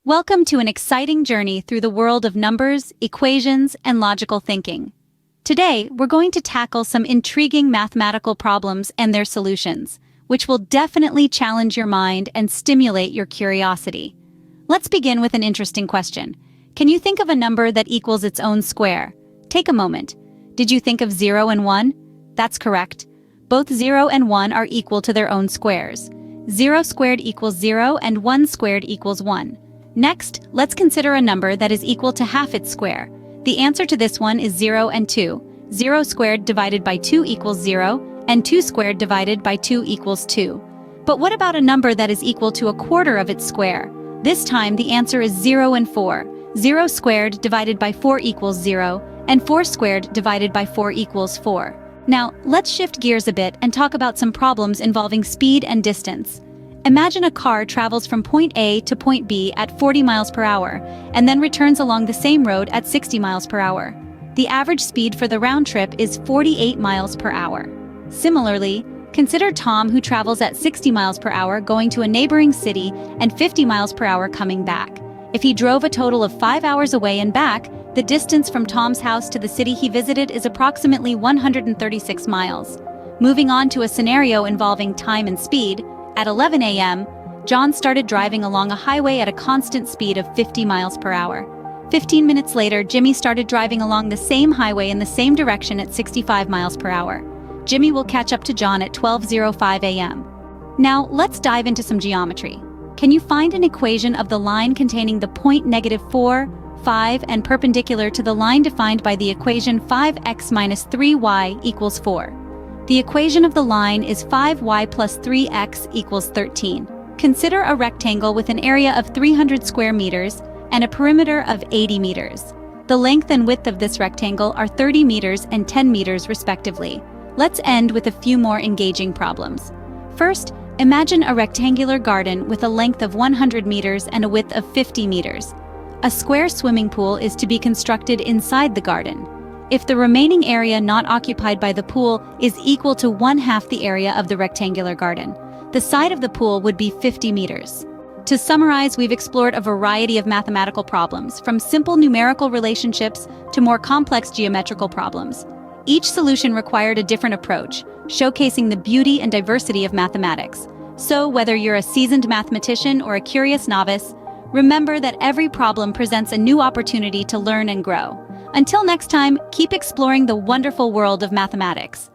Welcome to an exciting journey through the world of numbers, equations, and logical thinking. Today, we're going to tackle some intriguing mathematical problems and their solutions, which will definitely challenge your mind and stimulate your curiosity. Let's begin with an interesting question. Can you think of a number that equals its own square? Take a moment. Did you think of 0 and 1? That's correct. Both 0 and 1 are equal to their own squares. 0 squared equals 0 and 1 squared equals 1. Next, let's consider a number that is equal to half its square. The answer to this one is 0 and 2. 0 squared divided by 2 equals 0, and 2 squared divided by 2 equals 2. But what about a number that is equal to a quarter of its square? This time the answer is 0 and 4. 0 squared divided by 4 equals 0, and 4 squared divided by 4 equals 4. Now, let's shift gears a bit and talk about some problems involving speed and distance. Imagine a car travels from point A to point B at 40 miles per hour, and then returns along the same road at 60 miles per hour. The average speed for the round trip is 48 miles per hour. Similarly, consider Tom, who travels at 60 miles per hour going to a neighboring city and 50 miles per hour coming back. If he drove a total of 5 hours away and back, the distance from Tom's house to the city he visited is approximately 136 miles. Moving on to a scenario involving time and speed, at 11 a.m., John started driving along a highway at a constant speed of 50 miles per hour. 15 minutes later, Jimmy started driving along the same highway in the same direction at 65 miles per hour. Jimmy will catch up to John at 12:05 a.m. Now, let's dive into some geometry. Can you find an equation of the line containing the point -4, 5, and perpendicular to the line defined by the equation 5x minus 3y equals 4? The equation of the line is 5y plus 3x equals 13. Consider a rectangle with an area of 300 square meters and a perimeter of 80 meters. The length and width of this rectangle are 30 meters and 10 meters respectively. Let's end with a few more engaging problems. First, imagine a rectangular garden with a length of 100 meters and a width of 50 meters. A square swimming pool is to be constructed inside the garden. If the remaining area not occupied by the pool is equal to 1/2 the area of the rectangular garden, the side of the pool would be 50 meters. To summarize, we've explored a variety of mathematical problems, from simple numerical relationships to more complex geometrical problems. Each solution required a different approach, showcasing the beauty and diversity of mathematics. So, whether you're a seasoned mathematician or a curious novice, remember that every problem presents a new opportunity to learn and grow. Until next time, keep exploring the wonderful world of mathematics.